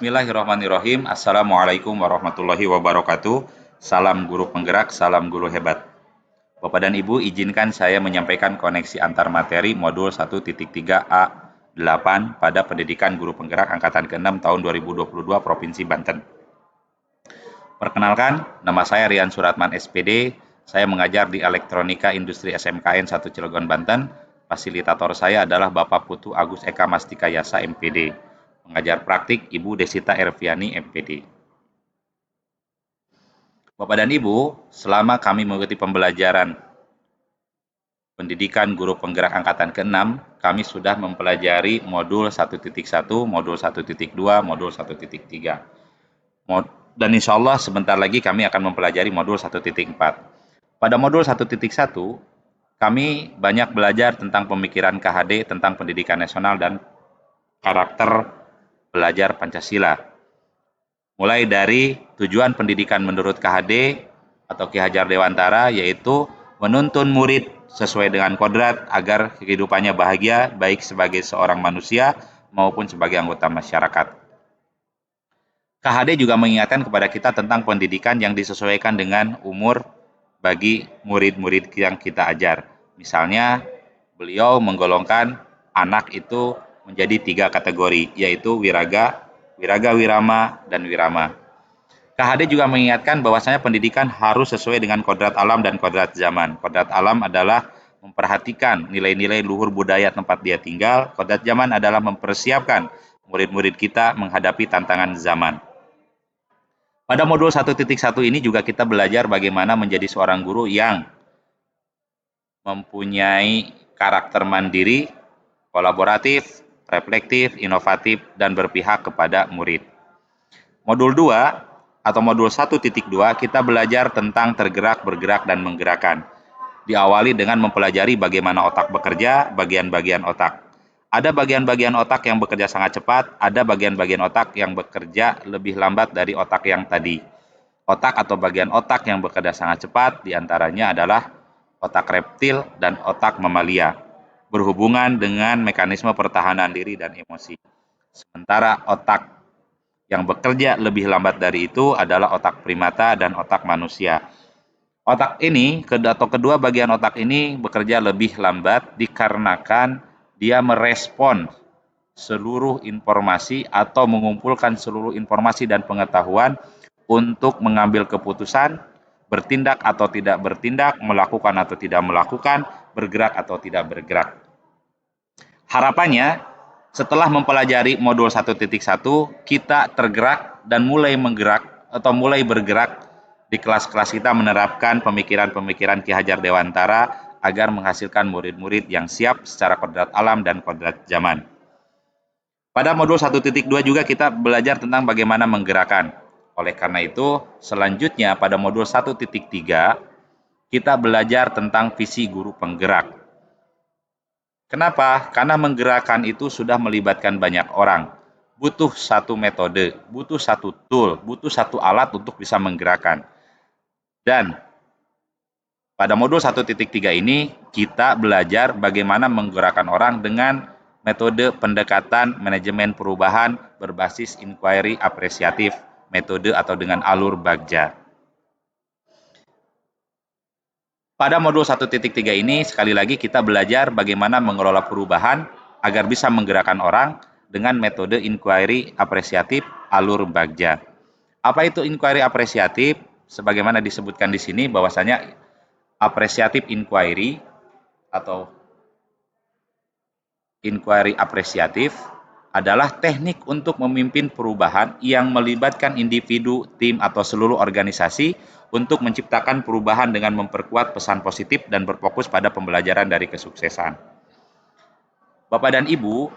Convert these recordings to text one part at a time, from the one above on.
Bismillahirrahmanirrahim. Assalamualaikum warahmatullahi wabarakatuh. Salam guru penggerak, salam guru hebat. Bapak dan Ibu, izinkan saya menyampaikan koneksi antar materi modul 1.3A8 pada Pendidikan Guru Penggerak Angkatan ke-6 tahun 2022 Provinsi Banten. Perkenalkan, nama saya Rian Suratman SPD. Saya mengajar di Elektronika Industri SMKN 1 Cilegon, Banten. Fasilitator saya adalah Bapak Putu Agus Eka Mastika Yasa, MPD. Pengajar praktik Ibu Desita Erviani, MPD. Bapak dan Ibu, selama kami mengikuti pembelajaran Pendidikan Guru Penggerak Angkatan ke-6, kami sudah mempelajari modul 1.1, modul 1.2, modul 1.3. Dan insya Allah sebentar lagi kami akan mempelajari modul 1.4. Pada modul 1.1, kami banyak belajar tentang pemikiran KHD, tentang pendidikan nasional dan karakter belajar Pancasila. Mulai dari tujuan pendidikan menurut KHD atau Ki Hajar Dewantara, yaitu menuntun murid sesuai dengan kodrat agar kehidupannya bahagia, baik sebagai seorang manusia maupun sebagai anggota masyarakat. KHD juga mengingatkan kepada kita tentang pendidikan yang disesuaikan dengan umur bagi murid-murid yang kita ajar. Misalnya, beliau menggolongkan anak itu menjadi 3 kategori, yaitu wiraga, wirama, dan wirama. KHD juga mengingatkan bahwasanya pendidikan harus sesuai dengan kodrat alam dan kodrat zaman. Kodrat alam adalah memperhatikan nilai-nilai luhur budaya tempat dia tinggal. Kodrat zaman adalah mempersiapkan murid-murid kita menghadapi tantangan zaman. Pada modul 1.1 ini juga kita belajar bagaimana menjadi seorang guru yang mempunyai karakter mandiri, kolaboratif, reflektif, inovatif, dan berpihak kepada murid. Modul 2 atau modul 1.2 kita belajar tentang tergerak, bergerak, dan menggerakkan. Diawali dengan mempelajari bagaimana otak bekerja, bagian-bagian otak. Ada bagian-bagian otak yang bekerja sangat cepat, ada bagian-bagian otak yang bekerja lebih lambat dari otak yang tadi. Otak atau bagian otak yang bekerja sangat cepat diantaranya adalah otak reptil dan otak mamalia, berhubungan dengan mekanisme pertahanan diri dan emosi. Sementara otak yang bekerja lebih lambat dari itu adalah otak primata dan otak manusia. Otak ini, atau kedua bagian otak ini bekerja lebih lambat dikarenakan dia merespon seluruh informasi atau mengumpulkan seluruh informasi dan pengetahuan untuk mengambil keputusan, bertindak atau tidak bertindak, melakukan atau tidak melakukan, bergerak atau tidak bergerak. Harapannya, setelah mempelajari modul 1.1, kita tergerak dan mulai menggerak atau mulai bergerak di kelas-kelas kita menerapkan pemikiran-pemikiran Ki Hajar Dewantara agar menghasilkan murid-murid yang siap secara kodrat alam dan kodrat zaman. Pada modul 1.2 juga kita belajar tentang bagaimana menggerakkan. Oleh karena itu, selanjutnya pada modul 1.3, kita belajar tentang visi guru penggerak. Kenapa? Karena menggerakkan itu sudah melibatkan banyak orang. Butuh satu metode, butuh satu tool, butuh satu alat untuk bisa menggerakkan. Dan pada modul 1.3 ini, kita belajar bagaimana menggerakkan orang dengan metode pendekatan manajemen perubahan berbasis inquiry apresiatif, metode atau dengan alur Bagja. Pada modul 1.3 ini, sekali lagi kita belajar bagaimana mengelola perubahan agar bisa menggerakkan orang dengan metode inquiry apresiatif alur Bagja. Apa itu inquiry apresiatif? Sebagaimana disebutkan di sini bahwasanya apresiatif inquiry atau inquiry apresiatif adalah teknik untuk memimpin perubahan yang melibatkan individu, tim, atau seluruh organisasi untuk menciptakan perubahan dengan memperkuat pesan positif dan berfokus pada pembelajaran dari kesuksesan. Bapak dan Ibu,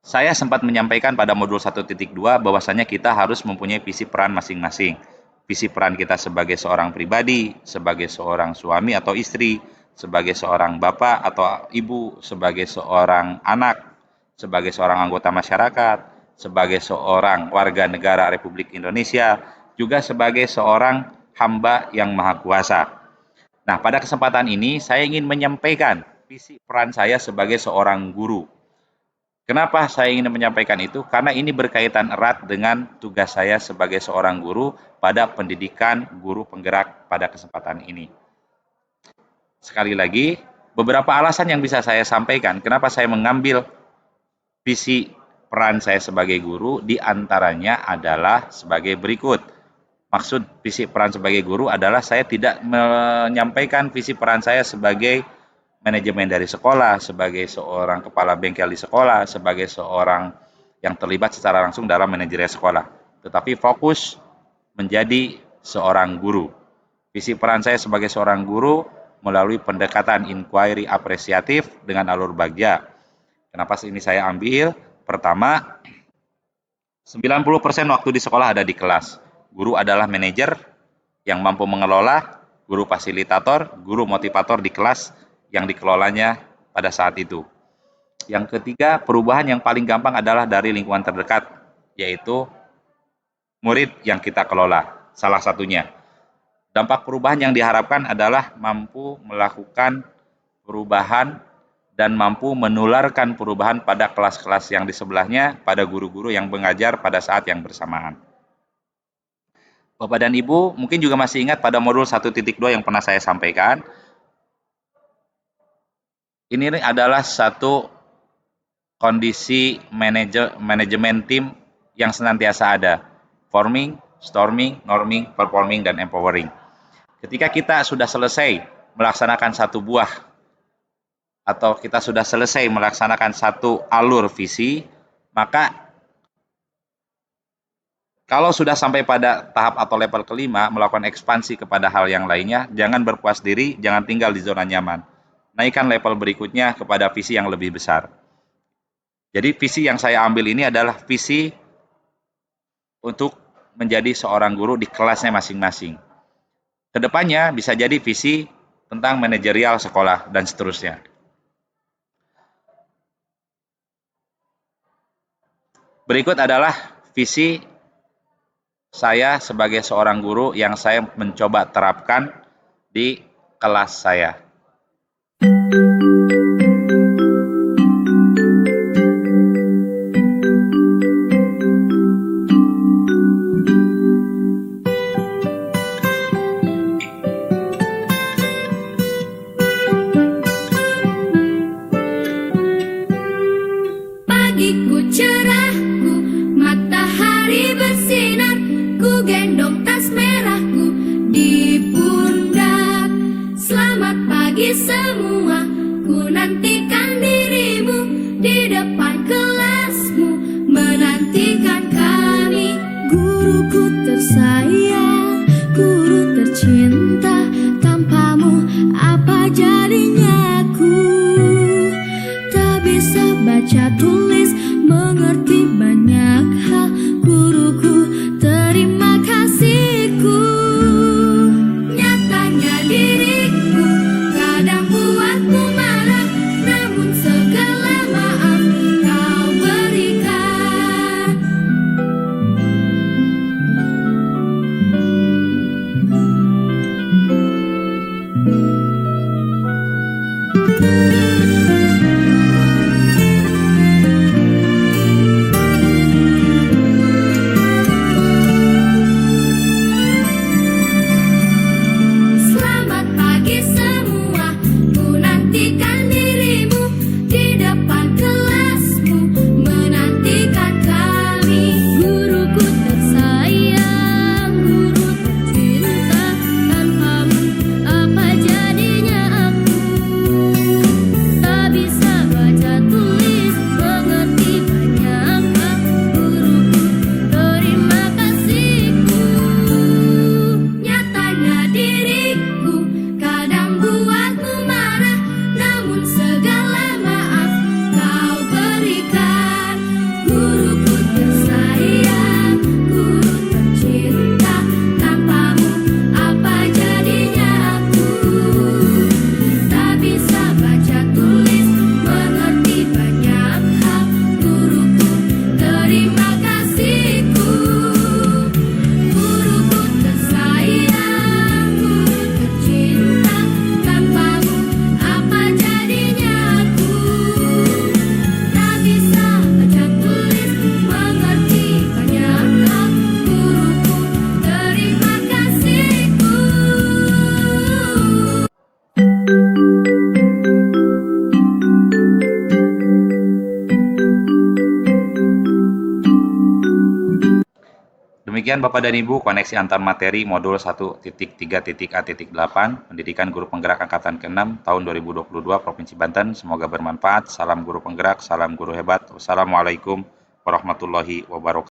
saya sempat menyampaikan pada modul 1.2 bahwasanya kita harus mempunyai visi peran masing-masing. Visi peran kita sebagai seorang pribadi, sebagai seorang suami atau istri, sebagai seorang bapak atau ibu, sebagai seorang anak, sebagai seorang anggota masyarakat, sebagai seorang warga negara Republik Indonesia, juga sebagai seorang hamba yang maha kuasa. Nah, pada kesempatan ini saya ingin menyampaikan visi peran saya sebagai seorang guru. Kenapa saya ingin menyampaikan itu? Karena ini berkaitan erat dengan tugas saya sebagai seorang guru pada pendidikan guru penggerak pada kesempatan ini. Sekali lagi, beberapa alasan yang bisa saya sampaikan kenapa saya mengambil visi peran saya sebagai guru, di antaranya adalah sebagai berikut. Maksud visi peran sebagai guru adalah saya tidak menyampaikan visi peran saya sebagai manajemen dari sekolah, sebagai seorang kepala bengkel di sekolah, sebagai seorang yang terlibat secara langsung dalam manajerial sekolah, tetapi fokus menjadi seorang guru. Visi peran saya sebagai seorang guru melalui pendekatan inquiry apresiatif dengan alur bagja. Kenapa ini saya ambil? Pertama, 90% waktu di sekolah ada di kelas. Guru adalah manajer yang mampu mengelola, guru fasilitator, guru motivator di kelas yang dikelolanya pada saat itu. Yang ketiga, perubahan yang paling gampang adalah dari lingkungan terdekat, yaitu murid yang kita kelola. Salah satunya. Dampak perubahan yang diharapkan adalah mampu melakukan perubahan dan mampu menularkan perubahan pada kelas-kelas yang di sebelahnya, pada guru-guru yang mengajar pada saat yang bersamaan. Bapak dan Ibu mungkin juga masih ingat pada modul 1.2 yang pernah saya sampaikan. Ini adalah satu kondisi manajemen tim yang senantiasa ada. Forming, storming, norming, performing, dan empowering. Ketika kita sudah selesai melaksanakan satu buah atau kita sudah selesai melaksanakan satu alur visi, maka kalau sudah sampai pada tahap atau level kelima, melakukan ekspansi kepada hal yang lainnya, jangan berpuas diri, jangan tinggal di zona nyaman. Naikkan level berikutnya kepada visi yang lebih besar. Jadi visi yang saya ambil ini adalah visi untuk menjadi seorang guru di kelasnya masing-masing. Kedepannya bisa jadi visi tentang manajerial sekolah dan seterusnya. Berikut adalah visi saya sebagai seorang guru yang saya mencoba terapkan di kelas saya. Pagiku cerahku, matahari bersinar, ku gendong tas merahku di pundak. Selamat pagi. Demikian Bapak dan Ibu, koneksi antar materi modul 1.3.A.8 Pendidikan Guru Penggerak Angkatan ke-6 tahun 2022 Provinsi Banten. Semoga bermanfaat. Salam guru penggerak, salam guru hebat. Wassalamualaikum warahmatullahi wabarakatuh.